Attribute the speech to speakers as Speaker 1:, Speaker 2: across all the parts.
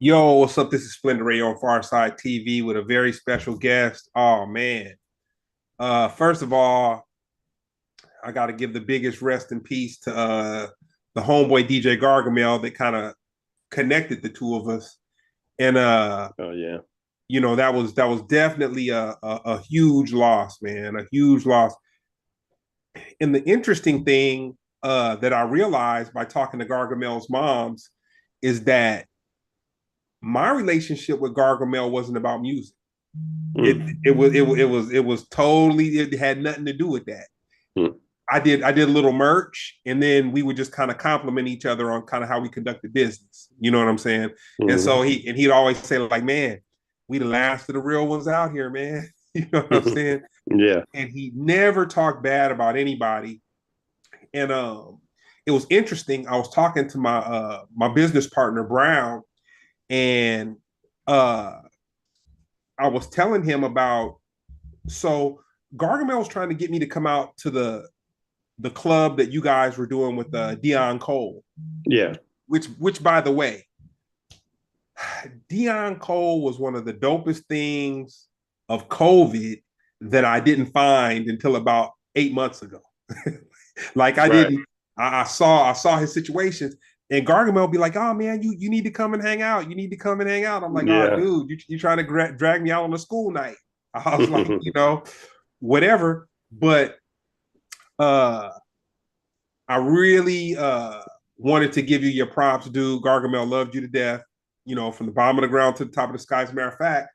Speaker 1: Yo, what's up? This is Splendid on Farside TV with a very special guest. Oh man. First of all, I gotta give the biggest rest in peace to the homeboy DJ Gargamel that kind of connected the two of us. And
Speaker 2: Oh yeah.
Speaker 1: that was definitely a huge loss, man. A huge loss. And the interesting thing that I realized by talking to Gargamel's moms is that my relationship with Gargamel wasn't about music. It was totally, it had nothing to do with that.
Speaker 2: Mm.
Speaker 1: I did a little merch, and then we would just kind of compliment each other on kind of how we conducted business. You know what I'm saying? And so
Speaker 2: Mm.
Speaker 1: he'd always say like, "Man, we the last of the real ones out here, man." You know what I'm saying?
Speaker 2: Yeah.
Speaker 1: And he never talked bad about anybody. And it was interesting. I was talking to my business partner Brown, and uh I was telling him about, so Gargamel was trying to get me to come out to the club that you guys were doing with Dion Cole,
Speaker 2: Yeah.
Speaker 1: which by the way, Dion Cole was one of the dopest things of COVID that I didn't find until about 8 months ago. Like I
Speaker 2: Right.
Speaker 1: didn't, I saw his situations, and Gargamel would be like, "Oh man, you need to come and hang out. You need to come and hang out." I'm like, "Oh
Speaker 2: Yeah.
Speaker 1: dude, you trying to drag me out on a school night?" I was like, whatever. But uh I really wanted to give you your props, dude. Gargamel loved you to death, from the bottom of the ground to the top of the sky. As a matter of fact,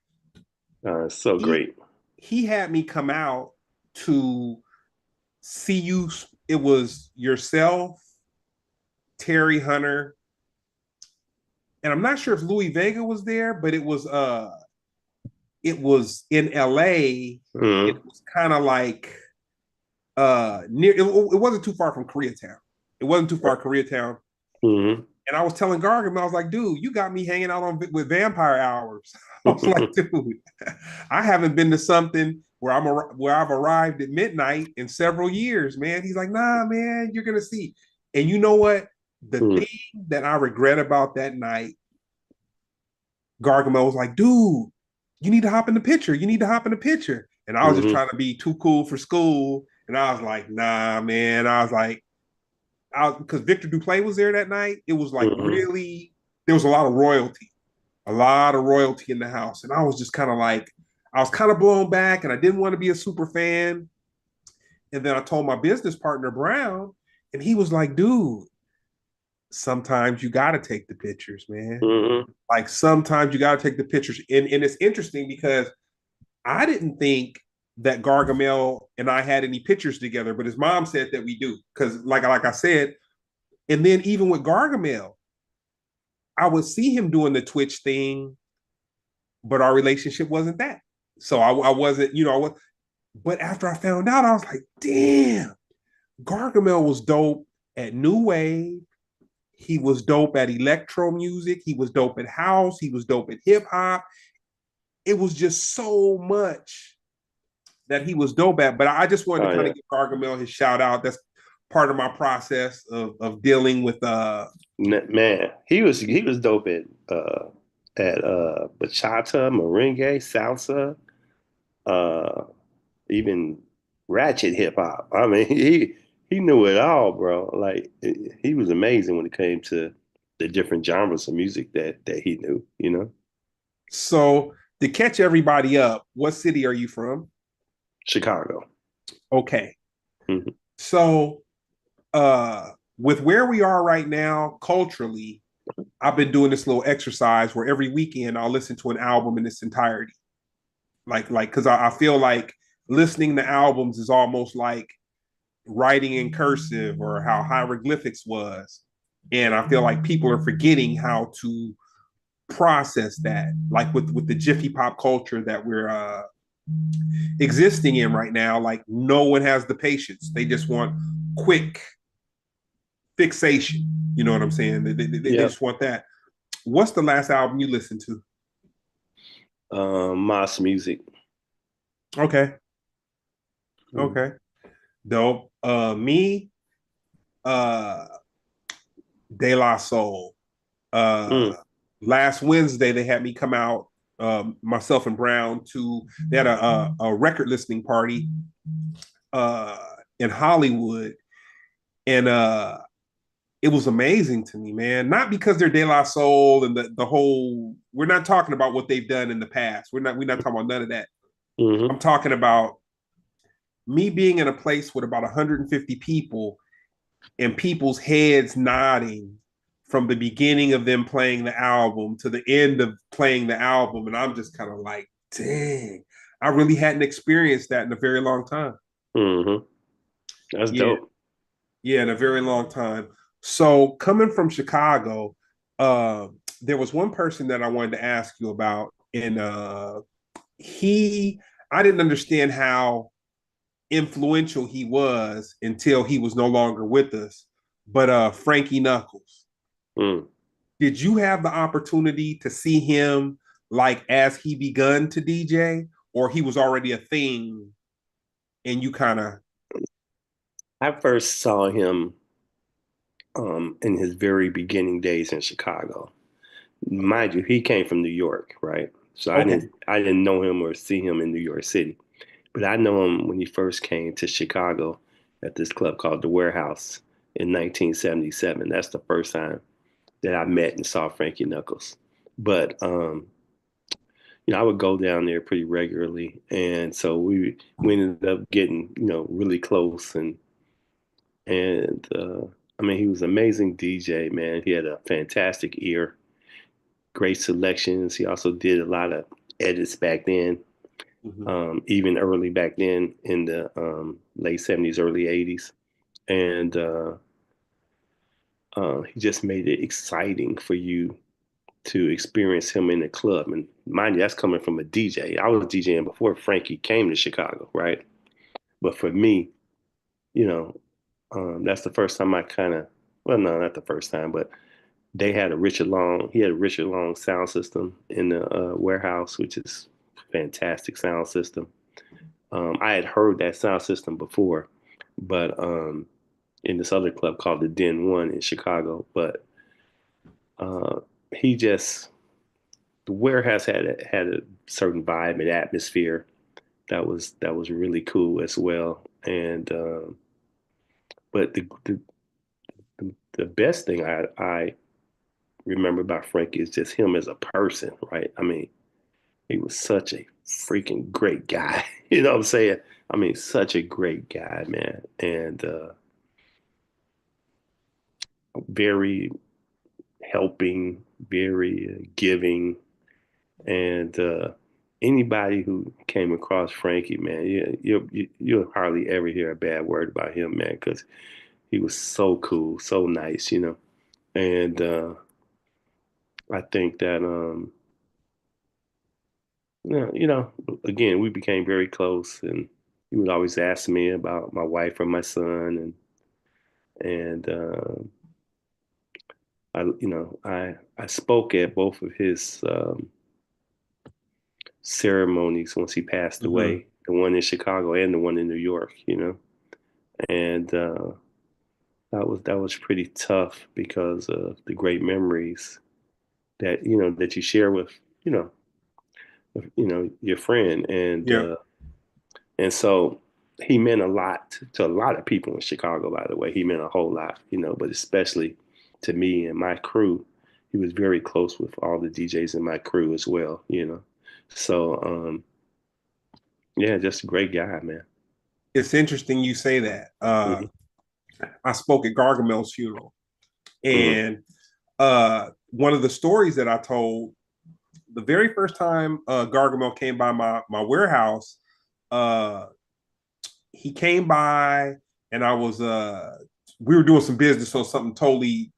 Speaker 2: So
Speaker 1: he
Speaker 2: great.
Speaker 1: he had me come out to see you. It was yourself, Terry Hunter, and I'm not sure if Louis Vega was there, but it was in LA. It
Speaker 2: Mm.
Speaker 1: was kind of like near it wasn't too far from Koreatown. It wasn't too far Koreatown.
Speaker 2: Mm.
Speaker 1: And I was telling Gargam, I was like, dude, you got me hanging out with vampire hours. I was like, dude, I haven't been to something where I've arrived at midnight in several years, man. He's like, nah, man, you're gonna see. And you know what? The
Speaker 2: Mm.
Speaker 1: thing that I regret about that night, Gargamel was like, dude, you need to hop in the picture. You need to hop in the picture. And I was just
Speaker 2: Mm.
Speaker 1: trying to be too cool for school. And I was like, nah, man. I was like, because Victor Duplay was there that night. It was like
Speaker 2: Mm.
Speaker 1: really, there was a lot of royalty in the house. And I was just kind of like, I was kind of blown back and I didn't want to be a super fan. And then I told my business partner, Brown, and he was like, dude, sometimes you got to take the pictures, man.
Speaker 2: Mm.
Speaker 1: Like sometimes you got to take the pictures. And it's interesting because I didn't think that Gargamel and I had any pictures together, but his mom said that we do. Because like I said, and then even with Gargamel, I would see him doing the Twitch thing, but our relationship wasn't that. So I wasn't, but after I found out, I was like, damn, Gargamel was dope at New Wave. He was dope at electro music. He was dope at house. He was dope at hip hop. It was just so much that he was dope at. But I just wanted
Speaker 2: Oh
Speaker 1: to kind
Speaker 2: yeah.
Speaker 1: of give Gargamel his shout out. That's part of my process of dealing with
Speaker 2: Man, he was dope at bachata, merengue, salsa, uh even ratchet hip hop. I mean, he knew it all, bro. Like he was amazing when it came to the different genres of music that he knew.
Speaker 1: so to catch everybody up, what city are you from?
Speaker 2: Chicago.
Speaker 1: Okay.
Speaker 2: Mhm.
Speaker 1: So with where we are right now culturally, I've been doing this little exercise where every weekend I'll listen to an album in its entirety. Like because I feel like listening to albums is almost like writing in cursive or how hieroglyphics was. And I feel like people are forgetting how to process that, like with the Jiffy Pop culture that we're existing in right now. Like no one has the patience. They just want quick fixation. You know what I'm saying? They
Speaker 2: Yep.
Speaker 1: just want that. What's the last album you listened to?
Speaker 2: Moss music.
Speaker 1: Okay,
Speaker 2: Mm.
Speaker 1: okay, dope. Me, uh, De La Soul. Uh,
Speaker 2: Mm.
Speaker 1: last Wednesday they had me come out, myself and Brown, they had a record listening party uh, in Hollywood, and it was amazing to me, man. Not because they're De La Soul and the whole. We're not talking about what they've done in the past. We're not talking about none of that.
Speaker 2: Mm-hmm.
Speaker 1: I'm talking about me being in a place with about 150 people and people's heads nodding from the beginning of them playing the album to the end of playing the album. And I'm just kind of like, dang, I really hadn't experienced that in a very long time.
Speaker 2: Mm-hmm. That's
Speaker 1: Yeah,
Speaker 2: dope.
Speaker 1: yeah, in a very long time. So coming from Chicago, uh, there was one person that I wanted to ask you about, and he, I didn't understand how influential he was until he was no longer with us. But Frankie Knuckles,
Speaker 2: Mm.
Speaker 1: did you have the opportunity to see him like as he begun to DJ, or he was already a thing and you kind of?
Speaker 2: I first saw him in his very beginning days in Chicago.
Speaker 1: Okay,
Speaker 2: Mind you, he came from New York, right? So
Speaker 1: okay,
Speaker 2: I didn't know him or see him in New York City. But I know him when he first came to Chicago at this club called The Warehouse in 1977. That's the first time that I met and saw Frankie Knuckles. But I would go down there pretty regularly, and so we ended up getting really close, and I mean he was an amazing DJ, man. He had a fantastic ear, great selections. He also did a lot of edits back then,
Speaker 1: mm-hmm.
Speaker 2: even early back then in the late '70s, early '80s, and he just made it exciting for you to experience him in the club. And mind you, that's coming from a DJ. I was DJing before Frankie came to Chicago, right? But for me, you know, that's the first time I kind of, well, no, not the first time, but they had a Richard Long. He had a Richard Long sound system in the warehouse, which is fantastic sound system. I had heard that sound system before, but in this other club called the Den One in Chicago. But uh, he just the warehouse had a certain vibe and atmosphere that was really cool as well. And but the best thing I remember about Frankie is just him as a person, right? I mean, he was such a freaking great guy. You know what I'm saying? I mean, such a great guy, man, and very helping, very giving, and anybody who came across Frankie, man, you'll hardly ever hear a bad word about him, man, because he was so cool, so nice, and I think that again, we became very close, and he would always ask me about my wife or my son, and I spoke at both of his ceremonies once he passed
Speaker 1: Mm-hmm.
Speaker 2: away, the one in Chicago and the one in New York, and that was pretty tough because of the great memories that you share you know your friend, and
Speaker 1: Yeah,
Speaker 2: and so he meant a lot to a lot of people in Chicago. By the way, he meant a whole lot, but especially to me and my crew. He was very close with all the DJs in my crew as well. So yeah, just a great guy, man.
Speaker 1: it's interesting you say that.
Speaker 2: Hmm.
Speaker 1: I spoke at Gargamel's funeral,
Speaker 2: Hmm.
Speaker 1: and one of the stories that I told the very first time Gargamel came by my warehouse, uh, he came by and I was we were doing some business on something totally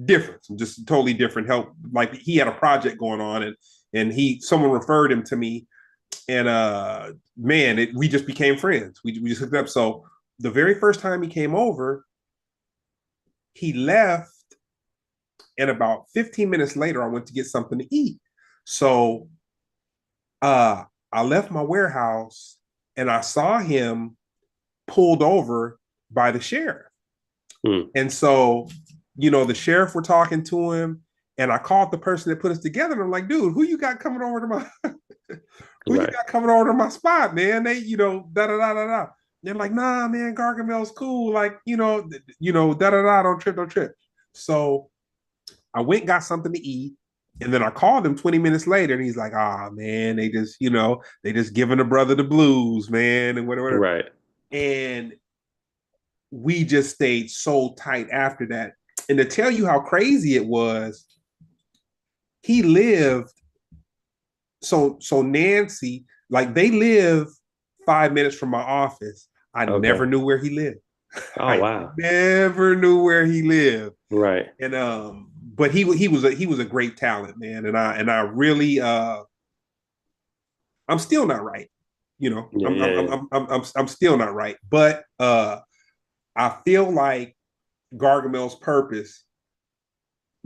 Speaker 1: different, just totally different help. Like he had a project going on, and someone referred him to me, and man, we just became friends. We just hooked up. So the very first time he came over, he left, and about 15 minutes later, I went to get something to eat. So uh, I left my warehouse and I saw him pulled over by the sheriff.
Speaker 2: Hmm.
Speaker 1: And so, the sheriff were talking to him, And I called the person that put us together, and I'm like, dude, who you got coming over to my who you
Speaker 2: Right.
Speaker 1: got coming over to my spot, man? They, da da da da da. They're like, nah, man, Gargamel's cool. Like, da da da, don't trip, don't trip. So I went, got something to eat, and then I called him 20 minutes later, and he's like, ah, man, they just giving a brother the blues, man, and whatever.
Speaker 2: Right.
Speaker 1: And we just stayed so tight after that. And to tell you how crazy it was, he lived so Nancy, like they live 5 minutes from my office. I
Speaker 2: Okay.
Speaker 1: never knew where he lived.
Speaker 2: Oh,
Speaker 1: I
Speaker 2: wow.
Speaker 1: never knew where he lived.
Speaker 2: Right.
Speaker 1: And but he was a great talent, man. And I really I'm still not right. You know,
Speaker 2: Yeah,
Speaker 1: I'm
Speaker 2: yeah,
Speaker 1: I'm
Speaker 2: yeah.
Speaker 1: I'm I'm I'm, I'm still not right. But I feel like Gargamel's purpose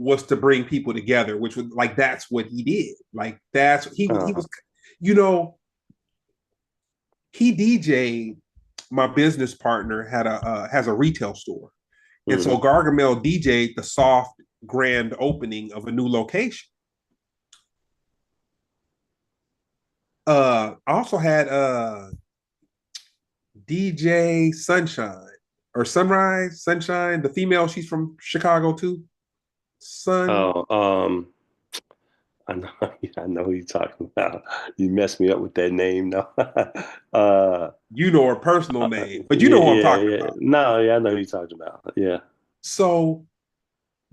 Speaker 1: was to bring people together, which was like that's what he did. Like he
Speaker 2: Uh-huh.
Speaker 1: was, you know, he DJ'd. My business partner has a retail store, and so
Speaker 2: Hmm.
Speaker 1: Gargamel DJ'd the soft grand opening of a new location. I also had DJ Sunshine or Sunrise Sunshine, the female. She's from Chicago too. Sun,
Speaker 2: Oh, I know, I know who you're talking about. You messed me up with that name, no.
Speaker 1: you know her personal name, but you
Speaker 2: Yeah,
Speaker 1: know who I'm
Speaker 2: yeah,
Speaker 1: talking
Speaker 2: yeah.
Speaker 1: about.
Speaker 2: No, yeah, I know who you're talking about. Yeah.
Speaker 1: So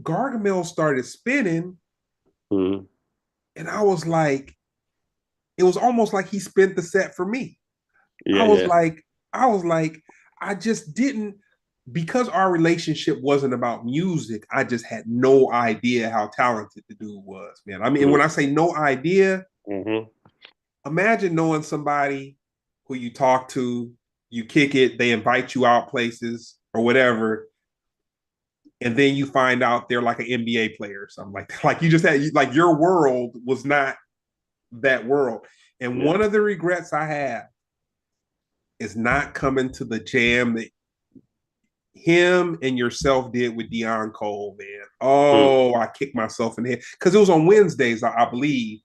Speaker 1: Gargamel started spinning,
Speaker 2: Hmm.
Speaker 1: and I was like, it was almost like he spent the set for me. I
Speaker 2: Yeah,
Speaker 1: was
Speaker 2: yeah.
Speaker 1: like, I was like, I just didn't, because our relationship wasn't about music. I just had no idea how talented the dude was, man. I mean, when I say no idea,
Speaker 2: Mm-hmm.
Speaker 1: imagine knowing somebody who you talk to, you kick it, they invite you out places or whatever, and then you find out they're like an NBA player or something like that. Like you just had, like your world was not that world. And
Speaker 2: Yeah.
Speaker 1: one of the regrets I have is not coming to the jam that him and yourself did with Dion Cole, man.
Speaker 2: Mm.
Speaker 1: Oh, I kicked myself in the head because it was on Wednesdays, I believe,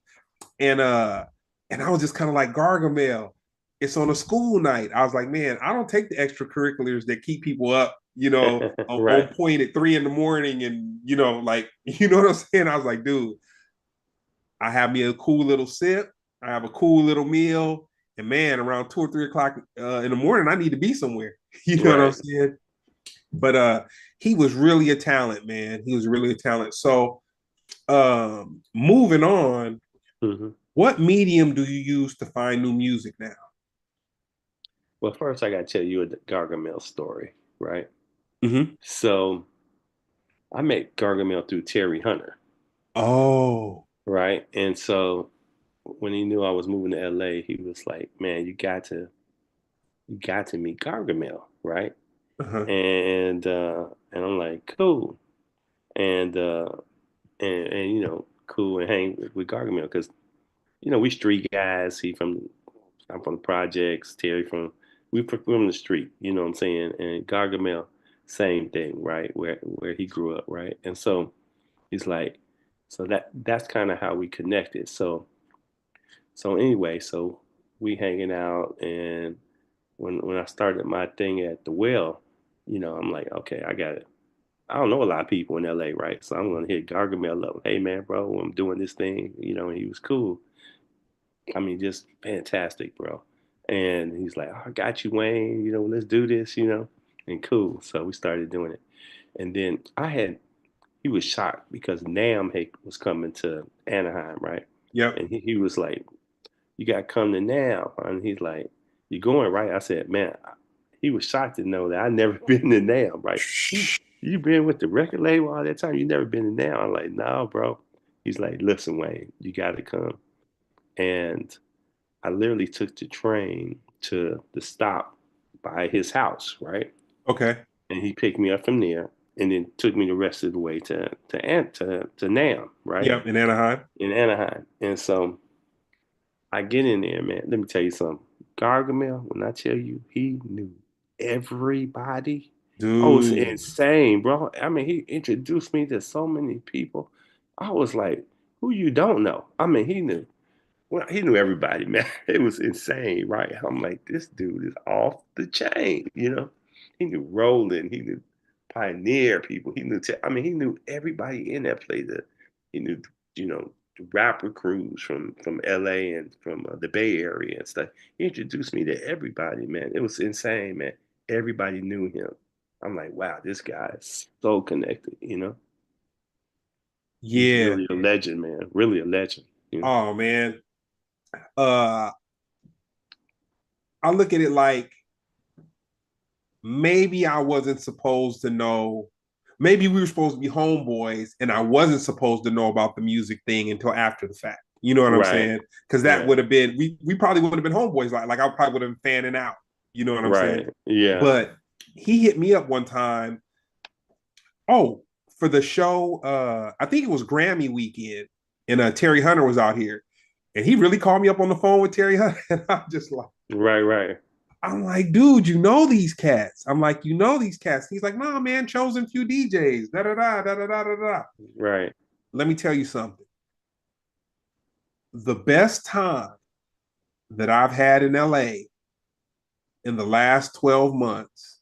Speaker 1: and and I was just kind of like Gargamel. It's on a school night. I was like, man, I don't take the extracurriculars that keep people up, on
Speaker 2: Right.
Speaker 1: point at 3 in the morning, and like, you know what I'm saying. I was like, dude, I have me a cool little sip. I have a cool little meal, and man, around 2 or 3 o'clock in the morning, I need to be somewhere. You know what I'm
Speaker 2: Right.
Speaker 1: saying? But he was really a talent, man. He was really a talent. So moving on,
Speaker 2: Hmm.
Speaker 1: what medium do you use to find new music now?
Speaker 2: Well, first I gotta tell you a Gargamel story, right?
Speaker 1: Mm-hmm.
Speaker 2: So I met Gargamel through Terry Hunter,
Speaker 1: Oh.
Speaker 2: right? And so when he knew I was moving to LA, he was like, "Man, you got to meet Gargamel, right?"
Speaker 1: Uh-huh.
Speaker 2: And I'm like, "Cool." And and cool and hang with Gargamel because we street guys. I'm from the projects. Terry from the street. You know what I'm saying? And Gargamel, same thing, right? Where he grew up, right? And so he's like, so that's kind of how we connected. So anyway, so we hanging out, and when I started my thing at the well, I'm like, okay, I got it. I don't know a lot of people in LA, right? So I'm gonna hit Gargamel up. Hey man, bro, I'm doing this thing, and he was cool. I mean, just fantastic, bro. And he's like, oh, I got you, Wayne. Let's do this, and cool. So we started doing it. And then he was shocked because Nam was coming to Anaheim, right?
Speaker 1: Yep.
Speaker 2: And he was like, you got to come to Nam. And he's like, you going, right? I said, man, he was shocked to know that I never been to Nam, right? You been with the record label all that time? You never been to Nam? I'm like, no, bro. He's like, listen, Wayne, you got to come. And I literally took the train to the stop by his house, right?
Speaker 1: Okay.
Speaker 2: And he picked me up from there and then took me the rest of the way to Nam, right?
Speaker 1: Yep. In Anaheim.
Speaker 2: In Anaheim. And so I get in there, man. Let me tell you something. Gargamel, when I tell you he knew everybody, oh, it's
Speaker 1: Dude.
Speaker 2: insane, bro. I mean, he introduced me to so many people. I was like, who you don't know? I mean, he knew. Well, he knew everybody, man. It was insane, right? I'm like, this dude is off the chain, you know? He knew Roland, he knew Pioneer people, he knew, I mean, he knew everybody in that place. He knew, you know, the rapper crews from LA and from the Bay Area and stuff. He introduced me to everybody, man. It was insane, man. Everybody knew him. I'm like, wow, this guy is so connected, you know? He's
Speaker 1: Yeah.
Speaker 2: really a legend, man. Really a legend, you know?
Speaker 1: Oh man. Uh I look at it like maybe I wasn't supposed to know. Maybe we were supposed to be homeboys, and I wasn't supposed to know about the music thing until after the fact. You know what I'm
Speaker 2: Right,
Speaker 1: saying? Because that
Speaker 2: right.
Speaker 1: would have been we probably would have been homeboys. Like I probably would have been fanning out. You know what I'm saying?
Speaker 2: Right. Yeah.
Speaker 1: But he hit me up one time. Oh, for the show, I think it was Grammy weekend, and Terry Hunter was out here, and he really called me up on the phone with Terry Hunter, and I'm just like,
Speaker 2: Right. Right.
Speaker 1: I'm like, dude, you know these cats. I'm like, you know these cats. He's like, nah, man, chosen few DJs. Da da da da da da da da.
Speaker 2: Right.
Speaker 1: Let me tell you something. The best time that I've had in LA in the last 12 months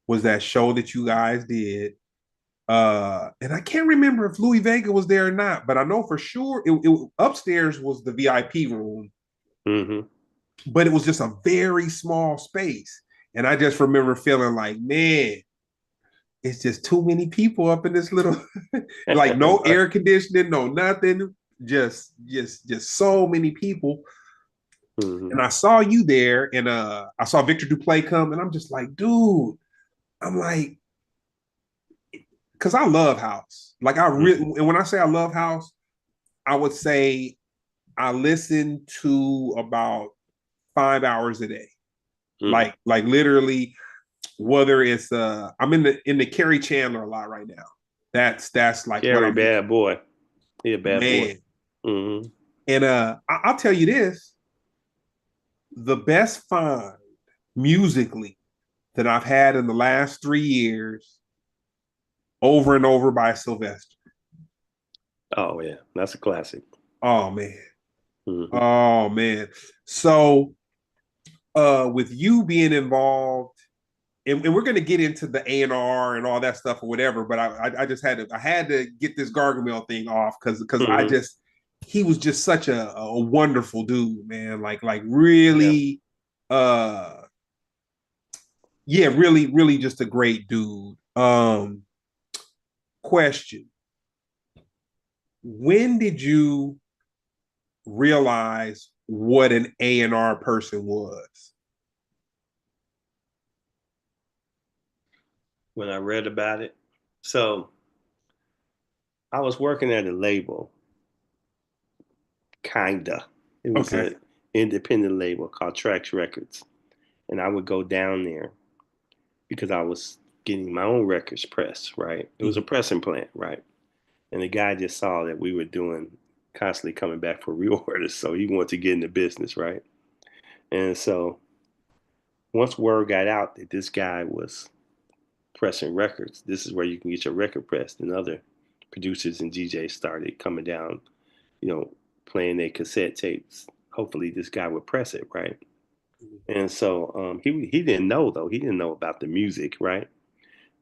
Speaker 1: was that show that you guys did. And I can't remember if Louis Vega was there or not, but I know for sure upstairs was the VIP room,
Speaker 2: Mm-hmm.
Speaker 1: but it was just a very small space. And I just remember feeling like, man, it's just too many people up in this little like no
Speaker 2: Right.
Speaker 1: air conditioning, no nothing, just so many people.
Speaker 2: Mm-hmm.
Speaker 1: And I saw you there, and I saw Victor Duplay come, and I'm just like, dude, I'm like, because I love house. Like I really,
Speaker 2: Mm-hmm.
Speaker 1: and when I say I love house, I would say I listen to about 5 hours a day.
Speaker 2: Mm-hmm.
Speaker 1: Like literally, whether it's I'm in the Kerry Chandler a lot right now. That's like what
Speaker 2: Gary,
Speaker 1: I'm
Speaker 2: bad boy. He a bad boy.
Speaker 1: man.
Speaker 2: Mm-hmm.
Speaker 1: And I'll tell you this: the best find musically that I've had in the last 3 years, over and over by Sylvester.
Speaker 2: Oh yeah, that's a classic.
Speaker 1: Oh man,
Speaker 2: Mm-hmm.
Speaker 1: oh man. So with you being involved, and we're gonna get into the A&R and all that stuff or whatever, but I just had to get this Gargamel thing off because I
Speaker 2: Mm-hmm.
Speaker 1: just he was just such a wonderful dude, man. Like
Speaker 2: Yeah.
Speaker 1: really uh yeah, really just a great dude. Question. When did you realize what an A&R person was?
Speaker 2: When I read about it, so I was working at a label, kinda. It was
Speaker 1: Okay.
Speaker 2: an independent label called Trax Records, and I would go down there because I was getting my own records pressed. Right. It was a
Speaker 1: Mhm.
Speaker 2: pressing plant. Right. And the guy just saw that we were doing constantly coming back for reorders, so he wanted to get in the business, right? And so once word got out that this guy was pressing records, this is where you can get your record pressed, and other producers and DJs started coming down, you know, playing their cassette tapes. Hopefully, this guy would press it, right? And so he didn't know though. He didn't know about the music, right?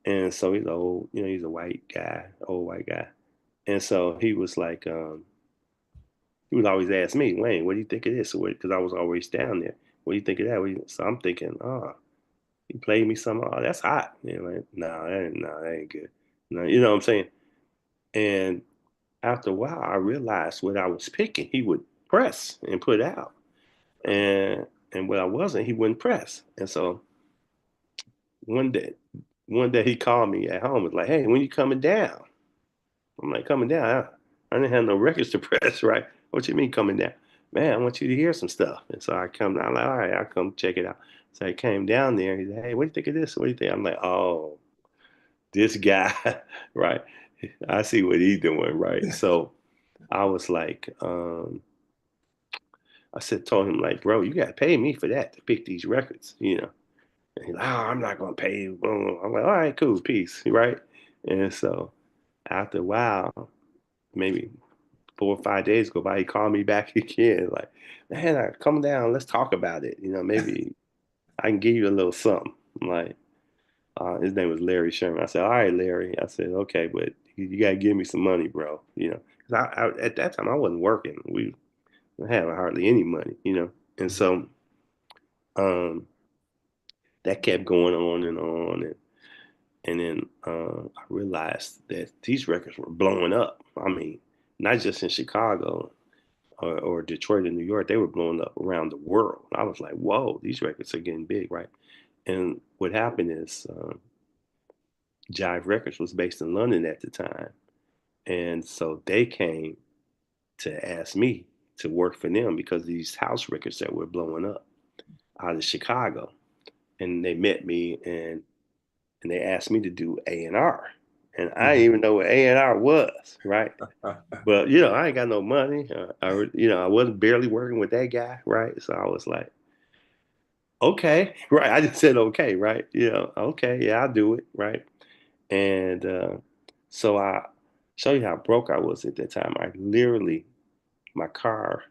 Speaker 2: And so he's old, you know, he's a white guy, old white guy. And so he was like, he would always ask me, Wayne, what do you think of this? Because I was always down there. What do you think of that? So I'm thinking, oh, he played me some. Oh, that's hot. You know, like, no, that ain't good. No, you know what I'm saying? And after a while, I realized what I was picking, he would press and put out, and what I wasn't, he wouldn't press. And so one day, he called me at home. Was like, hey, when you coming down? I'm like, coming down? I didn't have no records to press, right? What you mean coming down? Man, I want you to hear some stuff. And so I come down, I'm like, all right, I'll come check it out. So I came down there. He said, hey, what do you think of this? What do you think? I'm like, oh, this guy, right? I see what he's doing, right? So I was like, I said, told him, like, bro, you got to pay me for that to pick these records, you know? And he's like, oh, I'm not going to pay you. I'm like, all right, cool, peace, right? And so after a while, maybe 4 or 5 days go by, he called me back again, like, man, come down, let's talk about it. Maybe I can give you a little something. I'm like, his name was Larry Sherman. I said, all right, Larry. I said, okay, but you got to give me some money, bro. 'Cause at that time I wasn't working. We had hardly any money. And so that kept going on and on. And then I realized that these records were blowing up. I mean, not just in Chicago or Detroit and New York, they were blowing up around the world. I was like, whoa, these records are getting big, right? And what happened is Jive Records was based in London at the time. And so they came to ask me to work for them because of these house records that were blowing up out of Chicago. And they met me and they asked me to do A&R. And I didn't even know what A&R was, right? But I ain't got no money. I wasn't barely working with that guy, right? So I was like, okay, right? I just said okay, right? Okay, yeah, I'll do it, right? And so I show you how broke I was at that time. I literally, my car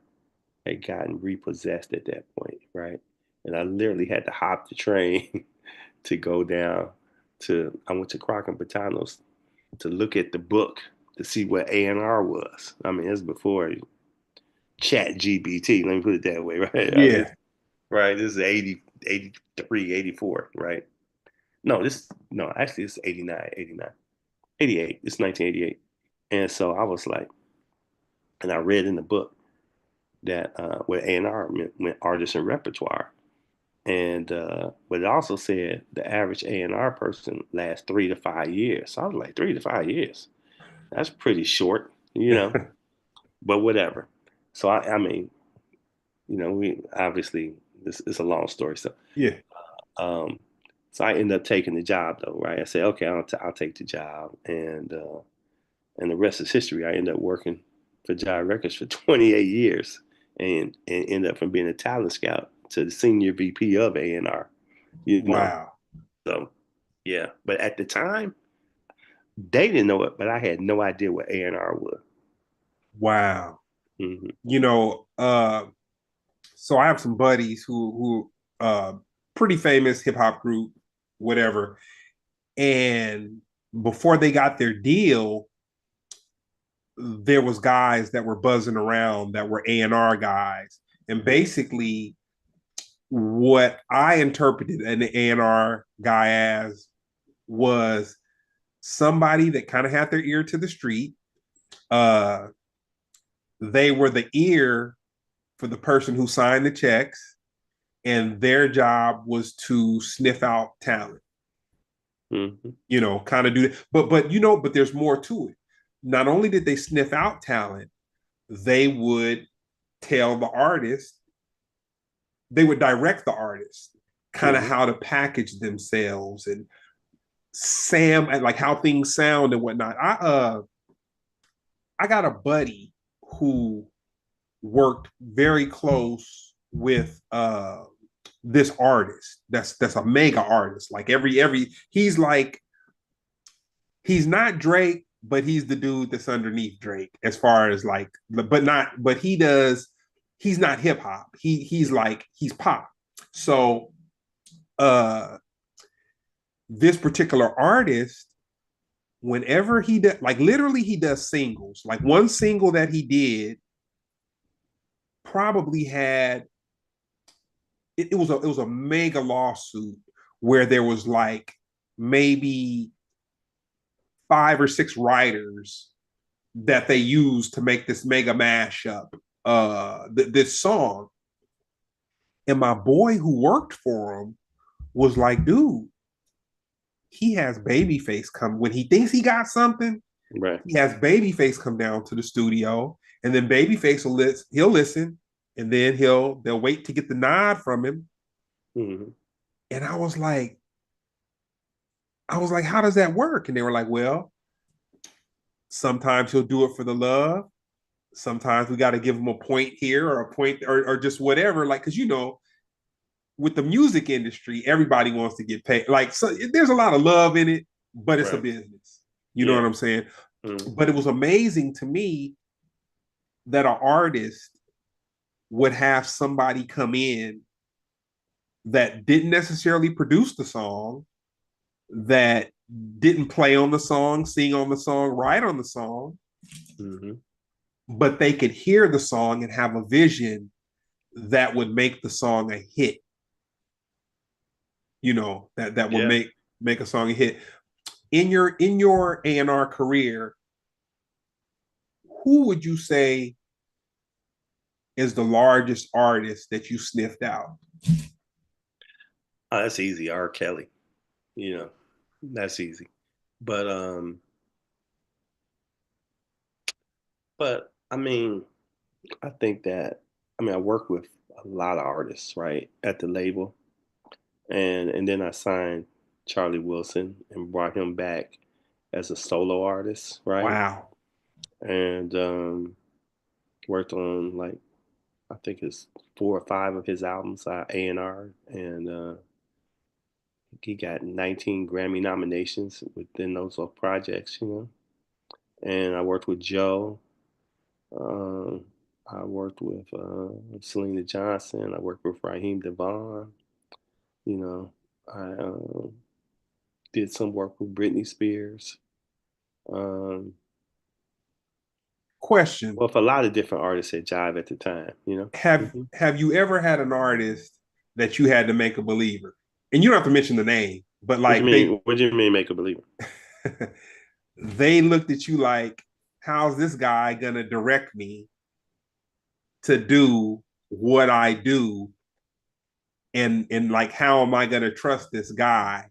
Speaker 2: had gotten repossessed at that point, right? And I literally had to hop the train to go down I went to Crock and Botanos to look at the book to see what A&R was. I mean, it's before Chat GBT, let me put it that way, right? I mean,
Speaker 1: Yeah.
Speaker 2: right, this is 80, 83, 84, right? No, actually it's 89, 89, 88. It's 1988. And so I was like, and I read in the book that what A&R meant artist and repertoire. And but it also said the average A&R person lasts 3 to 5 years. So I was like, 3 to 5 years. That's pretty short. But whatever. So I mean, we obviously this is a long story. So
Speaker 1: Yeah.
Speaker 2: um, so I ended up taking the job though, right? I said, okay, I'll take the job, and the rest is history. I ended up working for Jive Records for 28 years, and ended up from being a talent scout to the senior VP of A&R. You know,
Speaker 1: Wow.
Speaker 2: so yeah. But at the time, they didn't know it, but I had no idea what A&R was.
Speaker 1: Wow.
Speaker 2: Mm-hmm.
Speaker 1: You know, so I have some buddies who pretty famous hip hop group, whatever. And before they got their deal, there was guys that were buzzing around that were A&R guys. And basically what I interpreted an A&R guy as was somebody that kind of had their ear to the street. Uh, they were the ear for the person who signed the checks, and their job was to sniff out talent.
Speaker 2: Mm-hmm.
Speaker 1: Kind of do that. But there's more to it. Not only did they sniff out talent, they would tell the artist, they would direct the artist kind of
Speaker 2: Mm-hmm.
Speaker 1: how to package themselves and and like how things sound and whatnot. I got a buddy who worked very close with this artist that's a mega artist. Like every he's not Drake, but he's the dude that's underneath Drake as far as like, but he's not hip hop. He's pop. So uh this particular artist, whenever he does, like literally he does singles. Like one single that he did probably had it was a mega lawsuit where there was like maybe 5 or 6 writers that they used to make this mega mashup, this song. And my boy who worked for him was like, dude, he has Babyface come when he thinks he got something.
Speaker 2: Right.
Speaker 1: He has Babyface come down to the studio, and then Babyface he'll listen, and then they'll wait to get the nod from him.
Speaker 2: Mm-hmm.
Speaker 1: And I was like, how does that work? And they were like, well, sometimes he'll do it for the love. Sometimes we got to give him a point here or a point or just whatever. Like, because with the music industry, everybody wants to get paid. Like, so there's a lot of love in it, but it's a
Speaker 2: Right.
Speaker 1: business. You know
Speaker 2: Yeah.
Speaker 1: what I'm saying?
Speaker 2: Mm.
Speaker 1: But it was amazing to me that an artist would have somebody come in that didn't necessarily produce the song, that didn't play on the song, sing on the song, write on the song,
Speaker 2: Hmm.
Speaker 1: but they could hear the song and have a vision that would make the song a hit. That would
Speaker 2: Yeah.
Speaker 1: make a song a hit. In your A&R career, who would you say is the largest artist that you sniffed out?
Speaker 2: Oh, that's easy. R. Kelly. You know, that's easy. But I mean, I think that I work with a lot of artists, right, at the label, and then I signed Charlie Wilson and brought him back as a solo artist, right,
Speaker 1: Wow.
Speaker 2: and worked on like I think it's 4 or 5 of his albums I A&R, and he got 19 Grammy nominations within those projects, And I worked with Joe. Um, I worked with Selena Johnson. I worked with Raheem Devon. You know, I did some work with Britney Spears. Um,
Speaker 1: Question:
Speaker 2: with a lot of different artists at Jive at the time.
Speaker 1: Have
Speaker 2: Hmm.
Speaker 1: Have you ever had an artist that you had to make a believer? And you don't have to mention the name, but
Speaker 2: What do you
Speaker 1: like
Speaker 2: mean? What do you mean make a believer?
Speaker 1: they looked at you like, how's this guy gonna direct me to do what I do? And like, how am I gonna trust this guy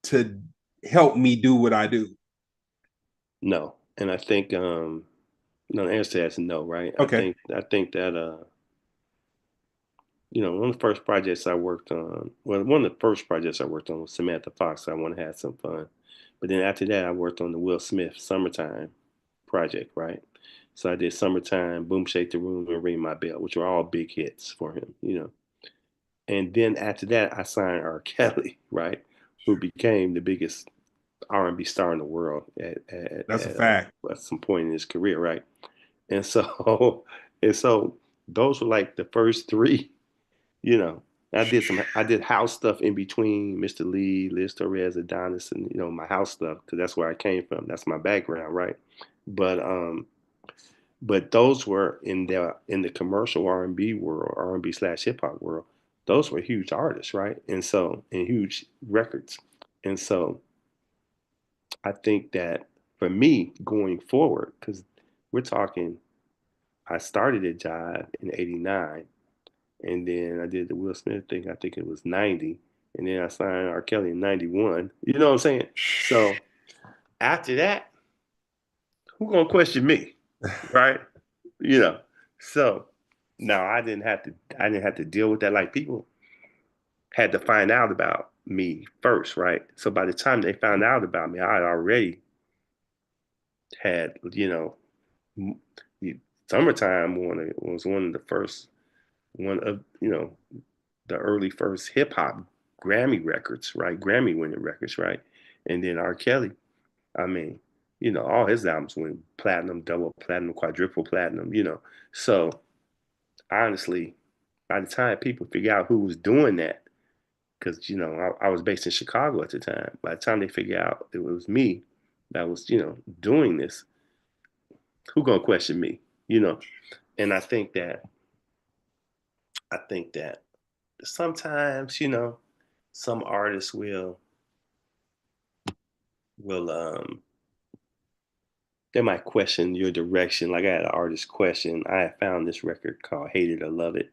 Speaker 1: to help me do what I do?
Speaker 2: No, and I think no. The answer to that is no, right? I
Speaker 1: Okay.
Speaker 2: think I think that one of the first projects I worked on, well, one of the first projects I worked on was Samantha Fox. I want to have some fun. But then after that, I worked on the Will Smith Summertime project, right? So I did Summertime, Boom Shake the Room, and Ring My Bell, which were all big hits for him. And then after that, I signed R. Kelly, right? Who became the biggest R&B star in the world
Speaker 1: That's a fact.
Speaker 2: at some point in his career, right? And so, and so those were like the first three. You know, I did house stuff in between Mr. Lee, Liz Torres, Adonis, and my house stuff because that's where I came from. That's my background, right? But those were in the commercial R&B world, R&B slash hip hop world. Those were huge artists, right? And huge records. And so I think that for me going forward, because we're talking, I started at Jive in '89, and then I did the Will Smith thing. I think it was '90, and then I signed R. Kelly in '91. You know what I'm saying? So after that, who gonna question me, right? You know. So now I didn't have to deal with that. Like people had to find out about me first, right? So by the time they found out about me, I had already had summertime was one of the first one of the early first hip hop Grammy records, right? Grammy winning records, right? And then R. Kelly, I mean, all his albums went platinum, double platinum, quadruple platinum. So honestly, by the time people figure out who was doing that, because I was based in Chicago at the time. By the time they figure out it was me that was doing this, who gonna question me? You know, and I think that sometimes some artists will they might question your direction. Like I had an artist question. I had found this record called "Hate It or Love It,"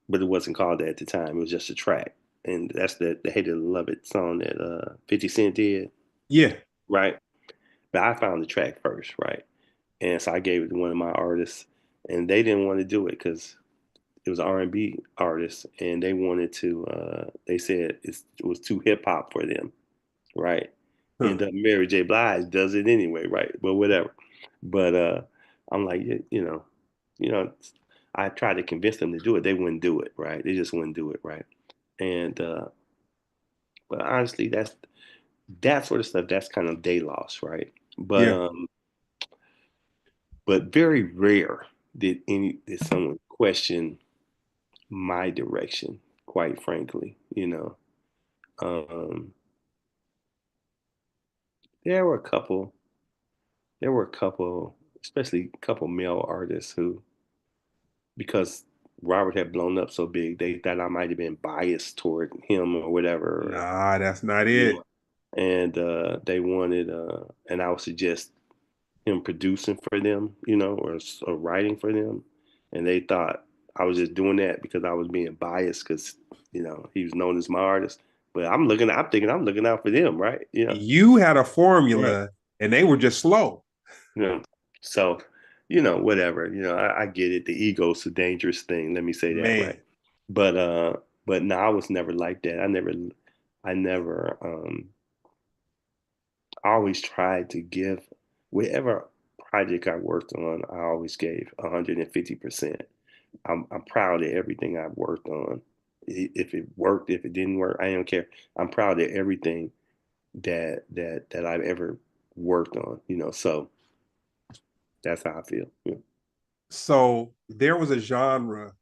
Speaker 2: but it wasn't called that at the time. It was just a track, and that's the "Hate It or Love It" song that 50 Cent did,
Speaker 1: Yeah.
Speaker 2: right? But I found the track first, right? And so I gave it to one of my artists, and they didn't want to do it because it was an R&B artist, and they wanted to. They said it was too hip hop for them, right?
Speaker 1: Huh.
Speaker 2: And Mary J. Blige does it anyway, right? But whatever. But I'm like, you know, I tried to convince them to do it. They wouldn't do it, right? They just wouldn't do it, right? And but honestly, that sort of stuff, that's kind of day loss, right? But
Speaker 1: Yeah.
Speaker 2: um, but very rare did someone question my direction, quite frankly, you know. Um, there were a couple, especially a couple male artists who, because Robert had blown up so big, they thought I might have been biased toward him or whatever,
Speaker 1: Nah, that's not
Speaker 2: you
Speaker 1: it.
Speaker 2: know. And they wanted, and I would suggest him producing for them, you know, or writing for them, and they thought I was just doing that because I was being biased because he was known as my artist. But I'm thinking I'm looking out for them, right?
Speaker 1: You had a
Speaker 2: Right.
Speaker 1: formula and they were just slow.
Speaker 2: You know, so whatever. I get it. The ego's a dangerous thing. Let me say that, right?
Speaker 1: Man,
Speaker 2: But no, I was never like that. I never. I always tried to give whatever project I worked on. I always gave 150%. I'm proud of everything I've worked on. If it worked, if it didn't work, I don't care. I'm proud of everything that I've ever worked on. So that's how I feel. Yeah.
Speaker 1: so there was a genre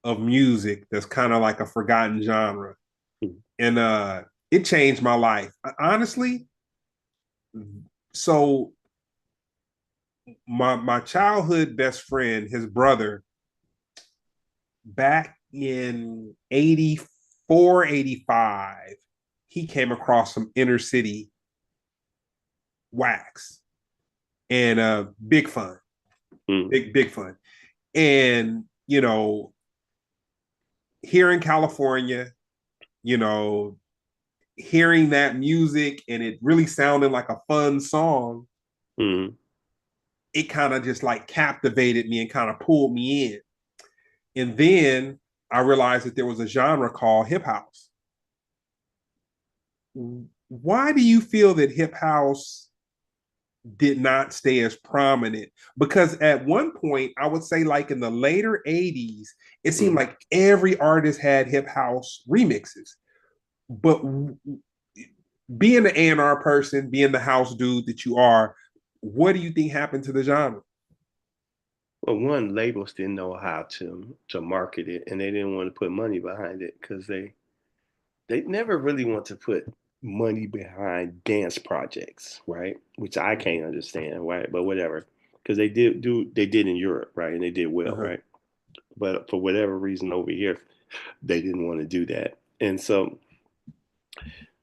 Speaker 1: of music that's kind of like a forgotten genre.
Speaker 2: Mhm.
Speaker 1: And it changed my life. Honestly, so my childhood best friend, his brother, back in 84, 85, he came across some inner city wax and big fun,
Speaker 2: Mm,
Speaker 1: big fun. And, here in California, you know, hearing that music and it really sounded like a fun song,
Speaker 2: mm,
Speaker 1: it kind of just like captivated me and kind of pulled me in. And then I realized that there was a genre called hip house. Why do you feel that hip house did not stay as prominent? Because at one point, I would say like in the later 80s, it seemed
Speaker 2: mm.
Speaker 1: like every artist had hip house remixes. But being the A&R person, being the house dude that you are, what do you think happened to the genre?
Speaker 2: Well, one, labels didn't know how to market it, and they didn't want to put money behind it because they never really want to put money behind dance projects, right? Which I can't understand, right? But whatever, because they did in Europe, right? And they did well,
Speaker 1: Uh-huh.
Speaker 2: right? But for whatever reason over here, they didn't want to do that. And so,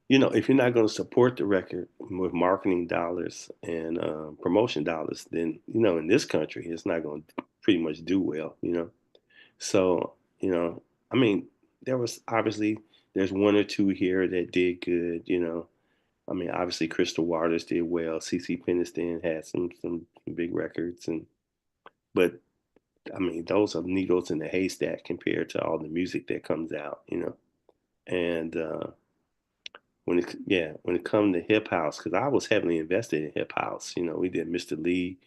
Speaker 2: if you're not going to support the record with marketing dollars and promotion dollars, then in this country, it's not going to pretty much do well. So, I mean, there was obviously there's one or two here that did good. I mean, obviously Crystal Waters did well. CC Peniston had some big records, but I mean, those are needles in the haystack compared to all the music that comes out. And when it comes to hip house, because I was heavily invested in hip house. We did Mr. Lee,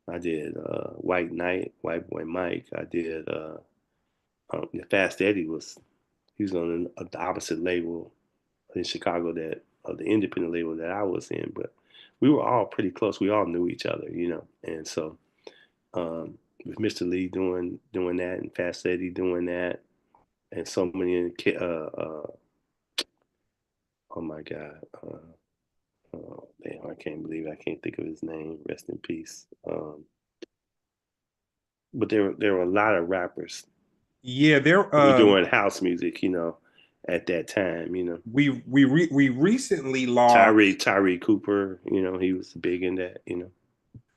Speaker 2: I did White Knight, White Boy Mike, I did Fast Eddie was he was on the opposite label in Chicago that the independent label that I was in, but we were all pretty close. We all knew each other. And so with Mr. Lee doing that and Fast Eddie doing that, and so many oh my God, oh, damn, I can't believe I can't think of his name. Rest in peace. But there were a lot of rappers
Speaker 1: Yeah, there
Speaker 2: who were doing house music, at that time.
Speaker 1: we recently
Speaker 2: Tyree
Speaker 1: lost
Speaker 2: Tyree Cooper, he was big in that.